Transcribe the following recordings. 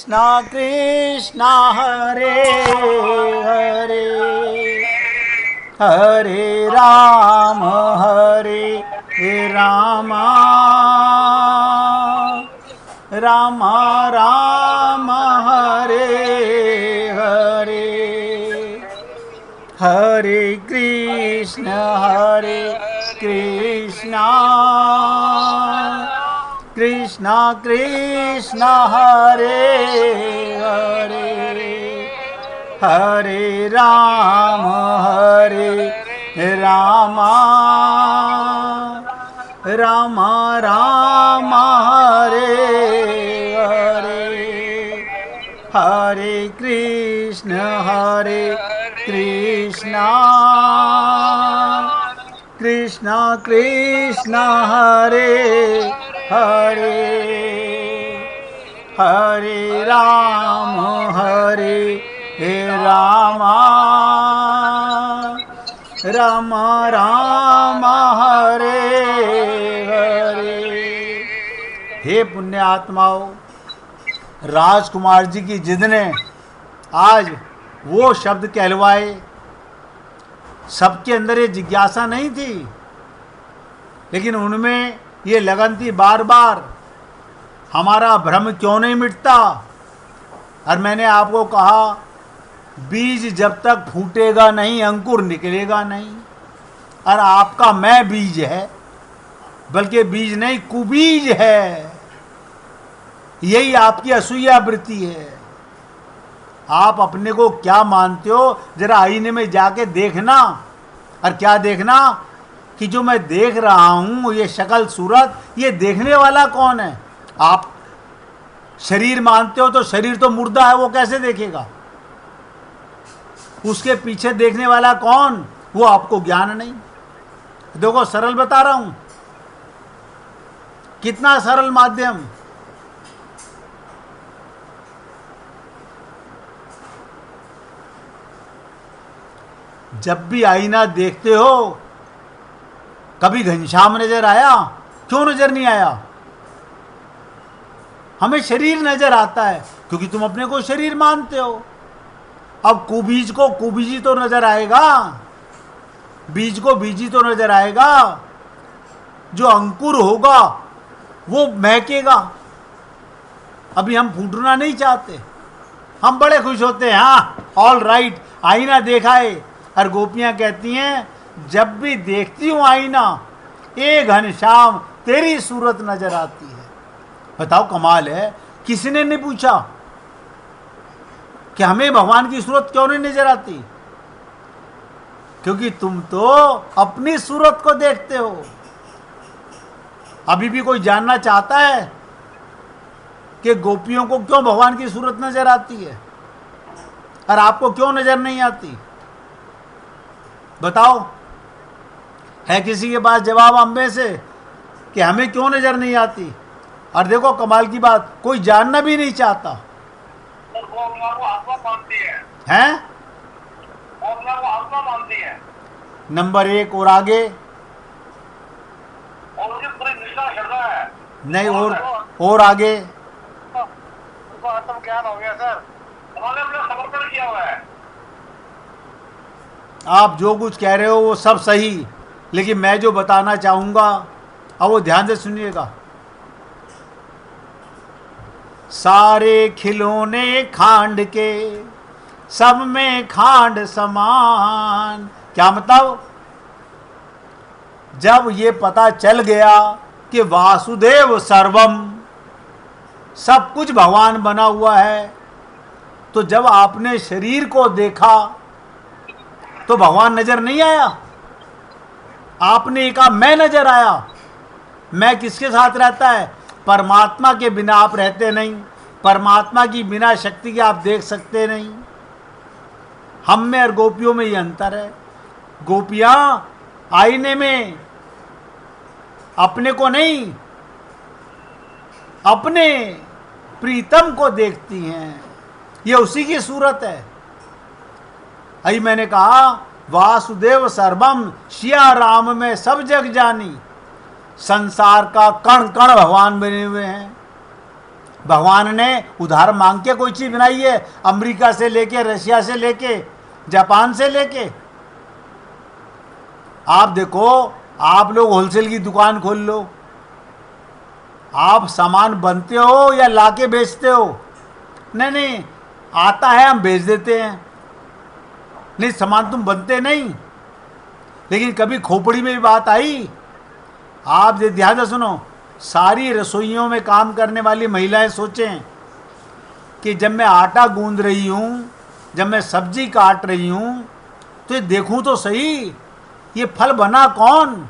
कृष्णा कृष्णा हरे हरे हरे राम राम राम हरे हरे हरे कृष्णा कृष्णा कृष्णा हरे हरे हरे राम राम राम हरे हरे हरे कृष्णा कृष्णा कृष्णा हरे हरे हरे राम राम राम हरे हरे। हे पुण्य आत्माओं, राजकुमार जी की जिद ने आज वो शब्द कहलवाए। सबके अंदर ये जिज्ञासा नहीं थी, लेकिन उनमें ये लगन थी बार बार हमारा भ्रम क्यों नहीं मिटता। और मैंने आपको कहा, बीज जब तक फूटेगा नहीं अंकुर निकलेगा नहीं। और आपका मैं बीज है, बल्कि बीज नहीं कुबीज है। यही आपकी असूया वृत्ति है। आप अपने को क्या मानते हो, जरा आईने में जाके देखना। और क्या देखना कि जो मैं देख रहा हूं, ये शक्ल सूरत, ये देखने वाला कौन है। आप शरीर मानते हो तो शरीर तो मुर्दा है, वो कैसे देखेगा। उसके पीछे देखने वाला कौन, वो आपको ज्ञान नहीं। देखो, सरल बता रहा हूं, कितना सरल माध्यम। जब भी आईना देखते हो, कभी घनश्याम नजर आया? क्यों नजर नहीं आया? हमें शरीर नजर आता है, क्योंकि तुम अपने को शरीर मानते हो। अब कुबीज को कुबीजी तो नजर आएगा, बीज को बीजी तो नजर आएगा। जो अंकुर होगा वो महकेगा। अभी हम फूटना नहीं चाहते, हम बड़े खुश होते हैं। हाँ, ऑल राइट, आईना देखा है। और गोपियां कहती हैं, जब भी देखती हूं आईना, ए घनश्याम तेरी सूरत नजर आती है। बताओ, कमाल है। किसी ने नहीं पूछा कि हमें भगवान की सूरत क्यों नहीं नजर आती? क्योंकि तुम तो अपनी सूरत को देखते हो। अभी भी कोई जानना चाहता है कि गोपियों को क्यों भगवान की सूरत नजर आती है और आपको क्यों नजर नहीं आती? बताओ, है किसी के पास जवाब अम्बे से कि हमें क्यों नजर नहीं आती? और देखो कमाल की बात, कोई जानना भी नहीं चाहता है। नंबर एक, और आगे नहीं, और आगे आत्मज्ञान हो गया सर। उन्होंने अपना समर्पण किया हुआ है। आप जो कुछ कह रहे हो वो सब सही, लेकिन मैं जो बताना चाहूंगा, अब वो ध्यान से सुनिएगा। सारे खिलौने खांड के, सब में खांड समान। क्या मतलब? जब ये पता चल गया कि वासुदेव सर्वम, सब कुछ भगवान बना हुआ है, तो जब आपने शरीर को देखा तो भगवान नजर नहीं आया? आपने कहा मैं नजर आया। मैं किसके साथ रहता है? परमात्मा के बिना आप रहते नहीं। परमात्मा की बिना शक्ति के आप देख सकते नहीं। हम में और गोपियों में ये अंतर है। गोपियां आईने में अपने को नहीं, अपने प्रीतम को देखती हैं। ये उसी की सूरत है। अभी मैंने कहा, वासुदेव सर्वम, सिया राम में सब जग जानी। संसार का कण कण भगवान बने हुए हैं। भगवान ने उधार मांग के कोई चीज बनाई है? अमेरिका से लेके, रशिया से लेके, जापान से लेके। आप देखो, आप लोग होलसेल की दुकान खोल लो, आप सामान बनते हो या लाके बेचते हो? नहीं नहीं, आता है हम बेच देते हैं। नहीं, सामान तुम बनते नहीं। लेकिन कभी खोपड़ी में भी बात आई? आप ये ध्यान से सुनो, सारी रसोइयों में काम करने वाली महिलाएं सोचें कि जब मैं आटा गूंद रही हूँ, जब मैं सब्जी काट रही हूँ, तो ये देखूँ तो सही, ये फल बना कौन,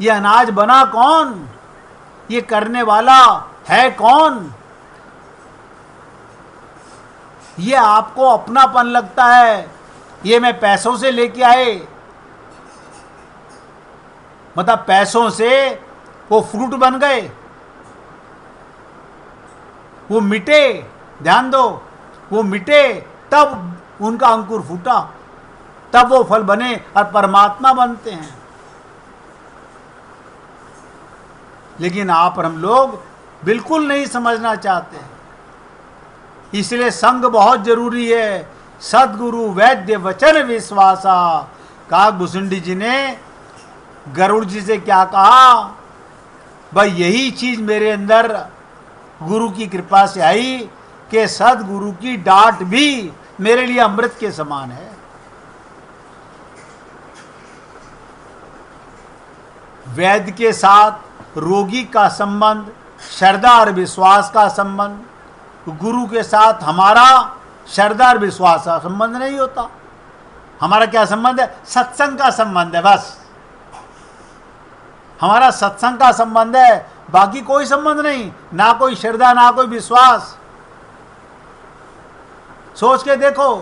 ये अनाज बना कौन, ये करने वाला है कौन? ये आपको अपनापन लगता है, ये मैं पैसों से लेके आए, मतलब पैसों से वो फ्रूट बन गए, वो मिटे, ध्यान दो, वो मिटे तब उनका अंकुर फूटा, तब वो फल बने और परमात्मा बनते हैं। लेकिन आप और हम लोग बिल्कुल नहीं समझना चाहते, इसलिए संग बहुत जरूरी है। सदगुरु वैद्य वचन विश्वासा, कहा भुसुंडी जी ने गरुड़ जी से क्या कहा? भाई यही चीज मेरे अंदर गुरु की कृपा से आई कि सदगुरु की डांट भी मेरे लिए अमृत के समान है। वैद्य के साथ रोगी का संबंध, श्रद्धा और विश्वास का संबंध, गुरु के साथ हमारा श्रद्धा और विश्वास का संबंध नहीं होता। हमारा क्या संबंध है? सत्संग का संबंध है, बस हमारा सत्संग का संबंध है, बाकी कोई संबंध नहीं, ना कोई श्रद्धा ना कोई विश्वास। सोच के देखो,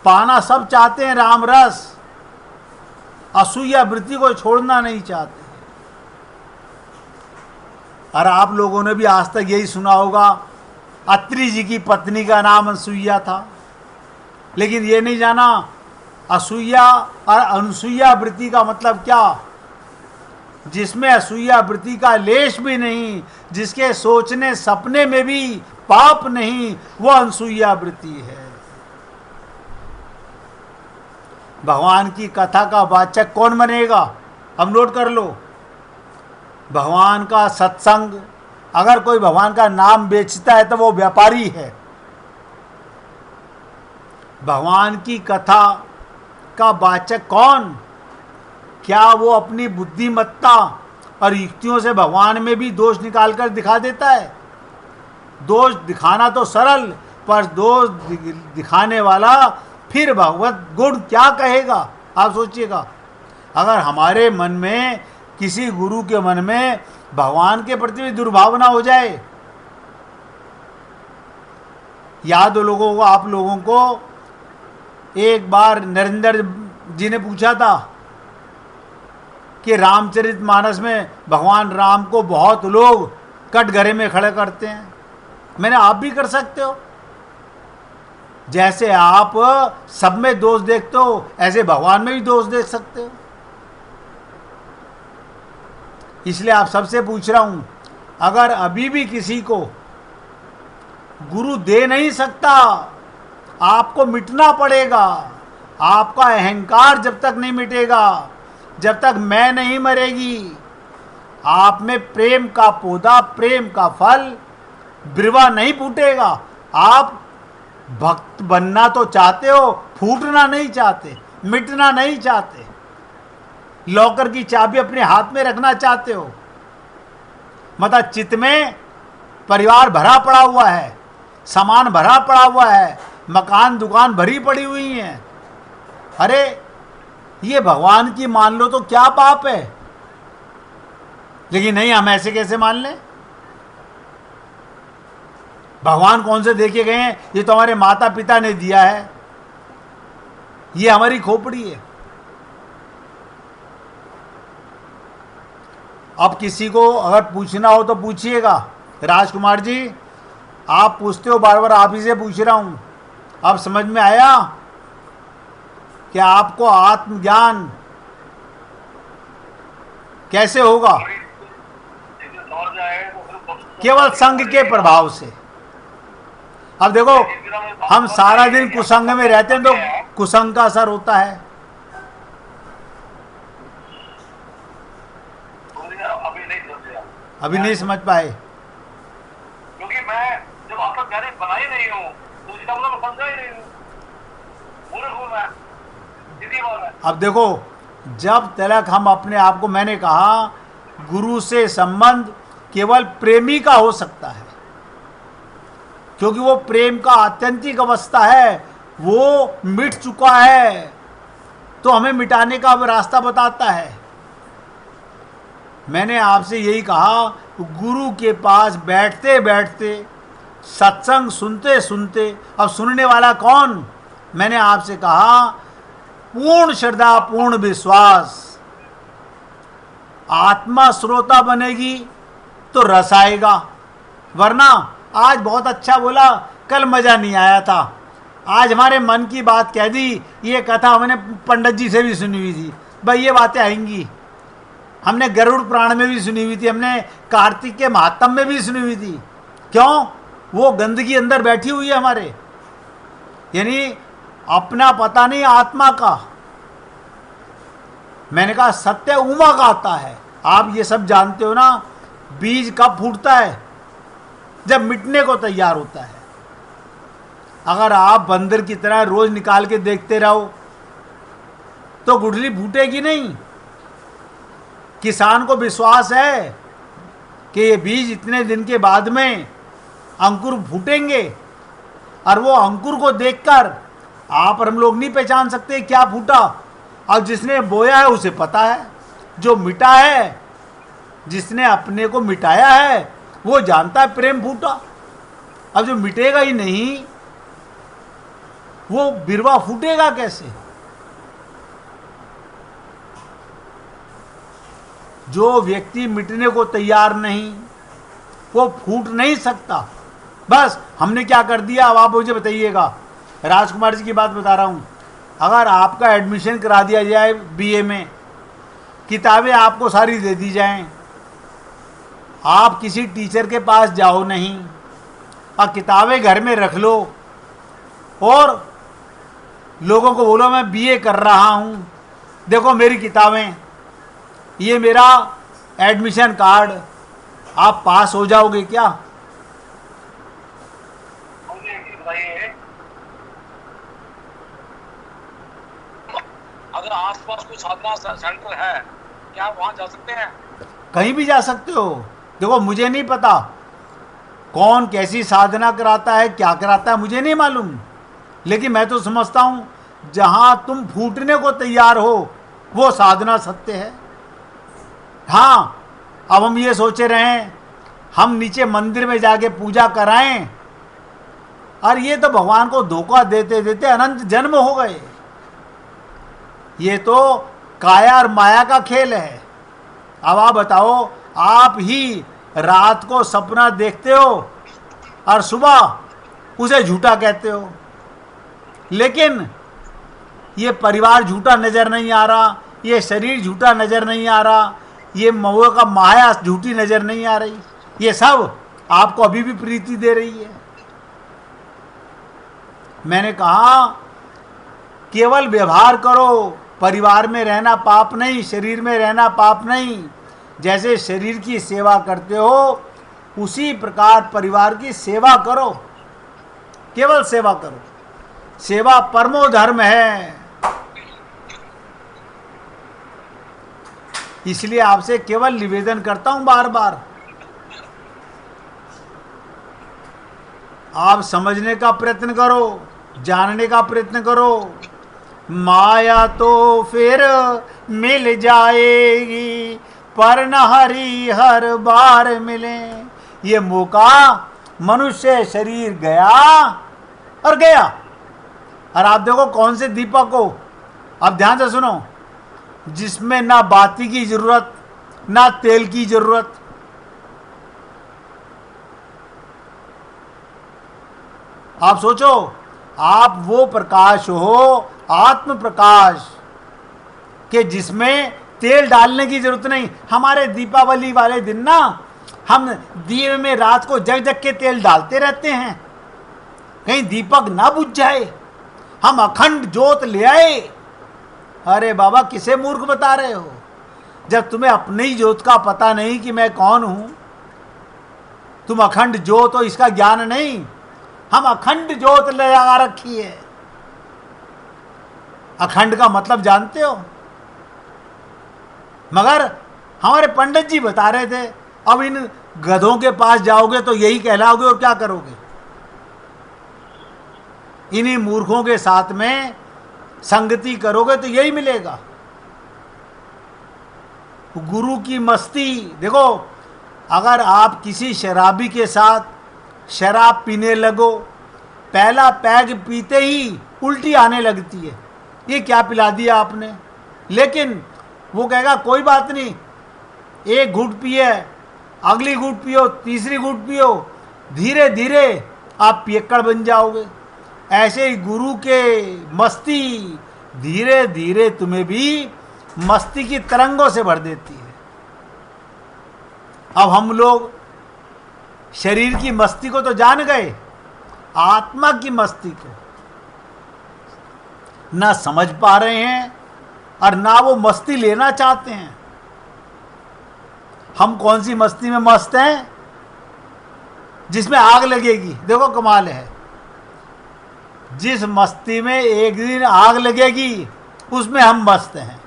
पाना सब चाहते हैं राम रस, असूया वृत्ति को छोड़ना नहीं चाहते। और आप लोगों ने भी आज तक यही सुना होगा, अत्रि जी की पत्नी का नाम असूया था, लेकिन ये नहीं जाना असूया और अनुसूया वृत्ति का मतलब क्या। जिसमें असूया वृत्ति का लेश भी नहीं, जिसके सोचने सपने में भी पाप नहीं, वो अनसूया वृत्ति है। भगवान की कथा का वाचक कौन बनेगा? अब नोट कर लो, भगवान का सत्संग, अगर कोई भगवान का नाम बेचता है तो वो व्यापारी है। भगवान की कथा का वाचक कौन? क्या वो अपनी बुद्धिमत्ता और युक्तियों से भगवान में भी दोष निकालकर दिखा देता है? दोष दिखाना तो सरल, पर दोष दिखाने वाला फिर भगवत गुण क्या कहेगा? आप सोचिएगा, अगर हमारे मन में, किसी गुरु के मन में भगवान के प्रति भी दुर्भावना हो जाए। याद हो लोगों को, आप लोगों को, एक बार नरेंद्र जी ने पूछा था कि रामचरितमानस में भगवान राम को बहुत लोग कटघरे में खड़े करते हैं। मैंने, आप भी कर सकते हो। जैसे आप सब में दोष देखते हो, ऐसे भगवान में भी दोष देख सकते हो। इसलिए आप सबसे पूछ रहा हूं, अगर अभी भी किसी को गुरु दे नहीं सकता, आपको मिटना पड़ेगा। आपका अहंकार जब तक नहीं मिटेगा, जब तक मैं नहीं मरेगी, आप में प्रेम का पौधा, प्रेम का फल, बिरवा नहीं फूटेगा। आप भक्त बनना तो चाहते हो, फूटना नहीं चाहते, मिटना नहीं चाहते, लॉकर की चाबी अपने हाथ में रखना चाहते हो। मतलब चित्त में परिवार भरा पड़ा हुआ है, सामान भरा पड़ा हुआ है, मकान दुकान भरी पड़ी हुई हैं। अरे ये भगवान की मान लो तो क्या पाप है? लेकिन नहीं, हम ऐसे कैसे मान लें? भगवान कौन से देखे गए हैं? ये तो हमारे माता पिता ने दिया है, ये हमारी खोपड़ी है। अब किसी को अगर पूछना हो तो पूछिएगा। राजकुमार जी, आप पूछते हो बार बार, आप ही से पूछ रहा हूं। अब समझ में आया कि आपको आत्मज्ञान कैसे होगा? केवल संग के प्रभाव से। अब देखो, हम सारा दिन कुसंग में रहते हैं तो कुसंग का असर होता है। अभी नहीं समझ पाए, क्योंकि मैं जब आपका गाड़ी बना ही नहीं हूँ तो उसका मतलब मैं समझा ही नहीं हूँ, मूर्ख हूँ मैं, सीधी बात है। अब देखो, जब तक हम अपने आप को, मैंने कहा गुरु से संबंध केवल प्रेमी का हो सकता है, क्योंकि वो प्रेम का आत्यंतिक अवस्था है, वो मिट चुका है तो हमें मिटाने का अब रास्ता बताता है। मैंने आपसे यही कहा, गुरु के पास बैठते बैठते, सत्संग सुनते सुनते, अब सुनने वाला कौन? मैंने आपसे कहा पूर्ण श्रद्धा, पूर्ण विश्वास। आत्मा श्रोता बनेगी तो रस आएगा, वरना आज बहुत अच्छा बोला, कल मजा नहीं आया था, आज हमारे मन की बात कह दी, ये कथा हमने पंडित जी से भी सुनी हुई थी, भाई ये बातें आएंगी, हमने गरुड़ पुराण में भी सुनी हुई थी, हमने कार्तिक के महात्म में भी सुनी हुई थी। क्यों? वो गंदगी अंदर बैठी हुई है हमारे, यानी अपना पता नहीं आत्मा का। मैंने कहा सत्य उमा का आता है। आप ये सब जानते हो ना, बीज कब फूटता है? जब मिटने को तैयार होता है। अगर आप बंदर की तरह रोज निकाल के देखते रहो तो गुठली फूटेगी नहीं। किसान को विश्वास है कि ये बीज इतने दिन के बाद में अंकुर फूटेंगे, और वो अंकुर को देखकर आप और हम लोग नहीं पहचान सकते क्या फूटा। और जिसने बोया है उसे पता है, जो मिटा है, जिसने अपने को मिटाया है वो जानता है प्रेम फूटा। अब जो मिटेगा ही नहीं वो बिरवा फूटेगा कैसे? जो व्यक्ति मिटने को तैयार नहीं वो फूट नहीं सकता। बस हमने क्या कर दिया, अब आप मुझे बताइएगा। राजकुमार जी की बात बता रहा हूं, अगर आपका एडमिशन करा दिया जाए बीए में, किताबें आपको सारी दे दी जाएं, आप किसी टीचर के पास जाओ नहीं, और किताबें घर में रख लो और लोगों को बोलो मैं बीए कर रहा हूं, देखो मेरी किताबें, ये मेरा एडमिशन कार्ड, आप पास हो जाओगे क्या? मुझे ये बताइए, अगर आसपास कोई साधना सेंटर है, क्या आप वहां जा सकते हैं? कहीं भी जा सकते हो। देखो मुझे नहीं पता कौन कैसी साधना कराता है, क्या कराता है, मुझे नहीं मालूम, लेकिन मैं तो समझता हूं जहां तुम फूटने को तैयार हो वो साधना सत्य है। हाँ, अब हम ये सोचे रहे हैं हम नीचे मंदिर में जाके पूजा कराएं, और ये तो भगवान को धोखा देते देते अनंत जन्म हो गए। ये तो काया और माया का खेल है। अब आप बताओ, आप ही रात को सपना देखते हो और सुबह उसे झूठा कहते हो, लेकिन ये परिवार झूठा नजर नहीं आ रहा, ये शरीर झूठा नजर नहीं आ रहा, ये महुआ का माया झूठी नजर नहीं आ रही, ये सब आपको अभी भी प्रीति दे रही है। मैंने कहा केवल व्यवहार करो, परिवार में रहना पाप नहीं, शरीर में रहना पाप नहीं। जैसे शरीर की सेवा करते हो उसी प्रकार परिवार की सेवा करो, केवल सेवा करो। सेवा परमो धर्म है। इसलिए आपसे केवल निवेदन करता हूं बार बार, आप समझने का प्रयत्न करो, जानने का प्रयत्न करो। माया तो फिर मिल जाएगी पर न हरि हर बार मिले। ये मौका मनुष्य शरीर गया और गया। और आप देखो कौन से दीपक हो, अब ध्यान से सुनो, जिसमें ना बाती की जरूरत ना तेल की जरूरत। आप सोचो, आप वो प्रकाश हो, आत्म प्रकाश, के जिसमें तेल डालने की जरूरत नहीं। हमारे दीपावली वाले दिन ना हम दिए में रात को जग जग के तेल डालते रहते हैं, कहीं दीपक ना बुझ जाए, हम अखंड ज्योत ले आए। अरे बाबा, किसे मूर्ख बता रहे हो? जब तुम्हें अपने ही ज्योत का पता नहीं कि मैं कौन हूं, तुम अखंड ज्योत हो इसका ज्ञान नहीं। हम अखंड ज्योत ले आ रखी है। अखंड का मतलब जानते हो? मगर हमारे पंडित जी बता रहे थे, अब इन गधों के पास जाओगे तो यही कहलाओगे और क्या करोगे? इन्हीं मूर्खों के साथ में संगति करोगे तो यही मिलेगा। गुरु की मस्ती देखो, अगर आप किसी शराबी के साथ शराब पीने लगो, पहला पैग पीते ही उल्टी आने लगती है, ये क्या पिला दिया आपने। लेकिन वो कहेगा कोई बात नहीं, एक घूंट पिए, अगली घूंट पियो, तीसरी घूंट पियो, धीरे धीरे आप पियक्कड़ बन जाओगे। ऐसे ही गुरु के मस्ती धीरे धीरे तुम्हें भी मस्ती की तरंगों से भर देती है। अब हम लोग शरीर की मस्ती को तो जान गए, आत्मा की मस्ती को ना समझ पा रहे हैं और ना वो मस्ती लेना चाहते हैं। हम कौन सी मस्ती में मस्त हैं? जिसमें आग लगेगी। देखो कमाल है, जिस मस्ती में एक दिन आग लगेगी उसमें हम मस्त हैं।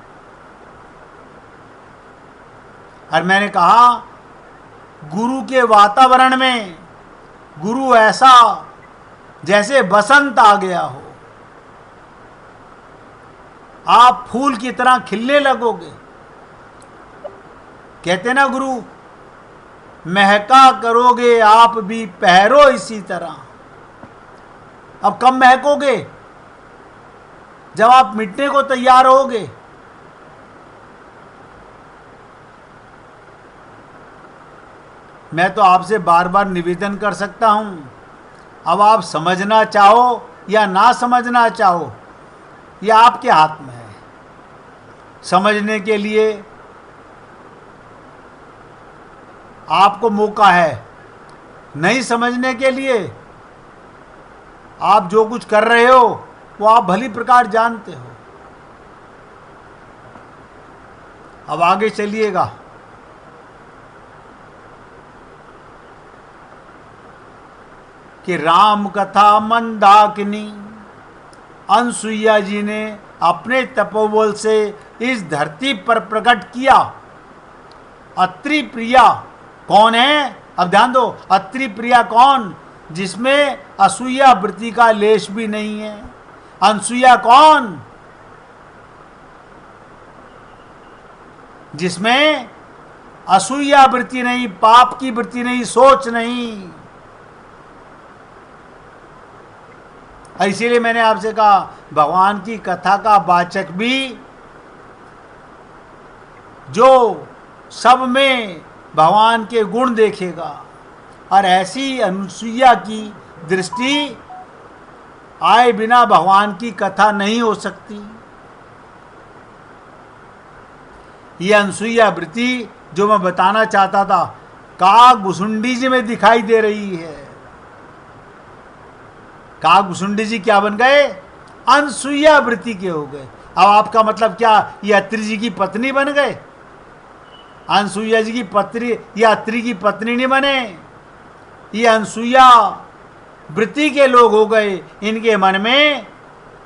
और मैंने कहा, गुरु के वातावरण में गुरु ऐसा जैसे बसंत आ गया हो, आप फूल की तरह खिलने लगोगे। कहते ना गुरु, महका करोगे आप भी पहरो इसी तरह। अब कब महकोगे? जब आप मिटने को तैयार होगे। मैं तो आपसे बार बार निवेदन कर सकता हूं, अब आप समझना चाहो या ना समझना चाहो, यह आपके हाथ में है। समझने के लिए आपको मौका है, नहीं समझने के लिए आप जो कुछ कर रहे हो वो आप भली प्रकार जानते हो। अब आगे चलिएगा। कि राम कथा मंदाकिनी, अनसुईया जी ने अपने तपोबल से इस धरती पर प्रकट किया। अत्रि प्रिया कौन है? अब ध्यान दो, अत्रि प्रिया कौन? जिसमें असूया वृत्ति का लेश भी नहीं है। अनसुईया कौन? जिसमें असूया वृत्ति नहीं, पाप की वृत्ति नहीं, सोच नहीं। इसीलिए मैंने आपसे कहा, भगवान की कथा का वाचक भी जो सब में भगवान के गुण देखेगा, और ऐसी अनुसुईया की दृष्टि आए बिना भगवान की कथा नहीं हो सकती। ये अनुसुईया वृत्ति जो मैं बताना चाहता था, काकभुसुंडी जी में दिखाई दे रही है। काकभुसुंडी जी क्या बन गए? अनसुईया वृत्ति के हो गए। अब आपका मतलब क्या, ये अत्रि जी की पत्नी बन गए? अनसुईया जी की पत्नी, ये अत्रि की पत्नी नहीं बने, ये अनसुईया वृत्ति के लोग हो गए। इनके मन में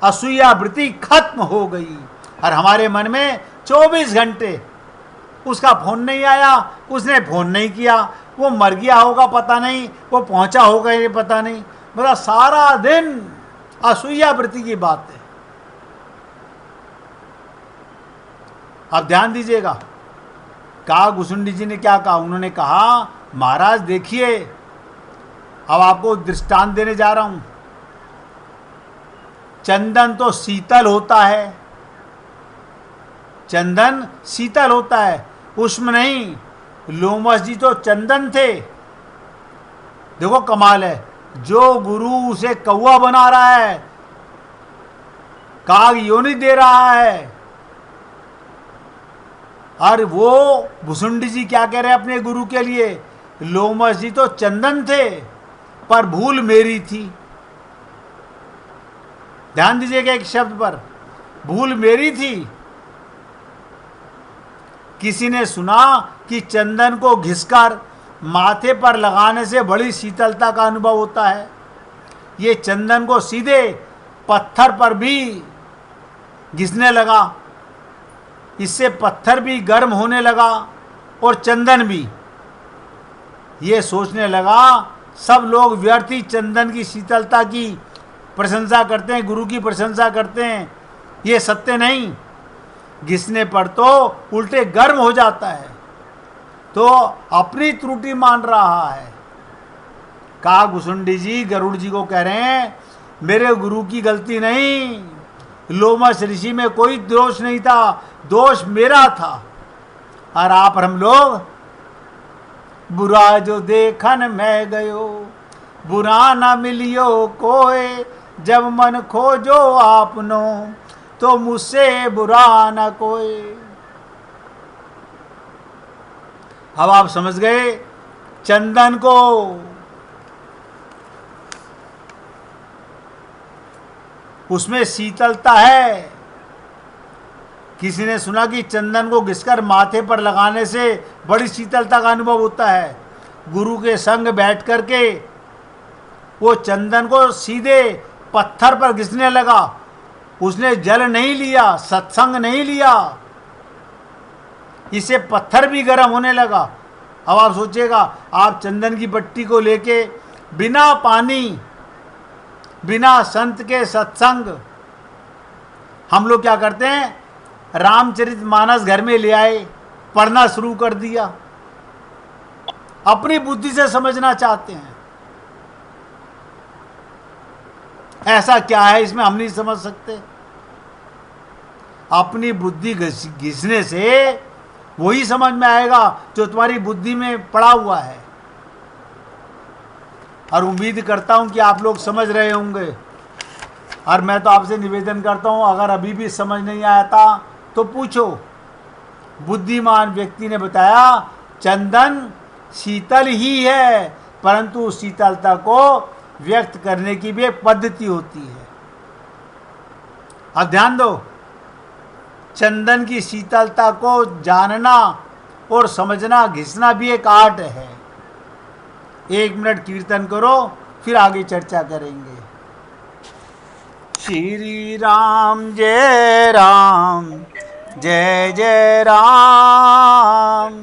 असूया वृत्ति खत्म हो गई। और हमारे मन में 24 घंटे उसका फोन नहीं आया, उसने फोन नहीं किया, वो मर गया होगा पता नहीं, वो पहुंचा होगा ये पता नहीं, मतलब सारा दिन असूया वृत्ति की बात है। अब ध्यान दीजिएगा, काकभुसुंडी जी ने क्या कहा? उन्होंने कहा, महाराज देखिए, अब आपको दृष्टांत देने जा रहा हूं। चंदन तो शीतल होता है, चंदन शीतल होता है, उष्म नहीं। लोमस जी तो चंदन थे। देखो कमाल है, जो गुरु उसे कौवा बना रहा है, काग योनि दे रहा है, और वो भुसुंडी जी क्या कह रहे हैं अपने गुरु के लिए? लोमश जी तो चंदन थे, पर भूल मेरी थी। ध्यान दीजिएगा एक शब्द पर, भूल मेरी थी। किसी ने सुना कि चंदन को घिसकर माथे पर लगाने से बड़ी शीतलता का अनुभव होता है। ये चंदन को सीधे पत्थर पर भी घिसने लगा, इससे पत्थर भी गर्म होने लगा और चंदन भी। ये सोचने लगा सब लोग व्यर्थ ही चंदन की शीतलता की प्रशंसा करते हैं, गुरु की प्रशंसा करते हैं। ये सत्य नहीं, घिसने पर तो उल्टे गर्म हो जाता है। तो अपनी त्रुटि मान रहा है। कहा घुसुंडी जी गरुड़ जी को कह रहे हैं, मेरे गुरु की गलती नहीं, लोमश ऋषि में कोई दोष नहीं था, दोष मेरा था। और आप हम लोग बुरा जो देखन मैं गयो, बुरा ना मिलियो कोई, जब मन खोजो आपनो तो मुझसे बुरा ना कोई। अब आप समझ गए, चंदन को उसमें शीतलता है। किसी ने सुना कि चंदन को घिसकर माथे पर लगाने से बड़ी शीतलता का अनुभव होता है। गुरु के संग बैठ करके वो चंदन को सीधे पत्थर पर घिसने लगा। उसने जल नहीं लिया, सत्संग नहीं लिया, इससे पत्थर भी गर्म होने लगा। अब आप सोचिएगा, आप चंदन की पट्टी को लेके बिना पानी, बिना संत के सत्संग, हम लोग क्या करते हैं, रामचरितमानस घर में ले आए, पढ़ना शुरू कर दिया, अपनी बुद्धि से समझना चाहते हैं। ऐसा क्या है इसमें, हम नहीं समझ सकते। अपनी बुद्धि घिसने से वही समझ में आएगा जो तुम्हारी बुद्धि में पड़ा हुआ है। और उम्मीद करता हूं कि आप लोग समझ रहे होंगे। और मैं तो आपसे निवेदन करता हूं, अगर अभी भी समझ नहीं आया था तो पूछो। बुद्धिमान व्यक्ति ने बताया चंदन शीतल ही है, परंतु शीतलता को व्यक्त करने की भी एक पद्धति होती है। अब ध्यान दो, चंदन की शीतलता को जानना और समझना, घिसना भी एक आर्ट है। 1 मिनट कीर्तन करो, फिर आगे चर्चा करेंगे। श्री राम जय राम, जय जय राम।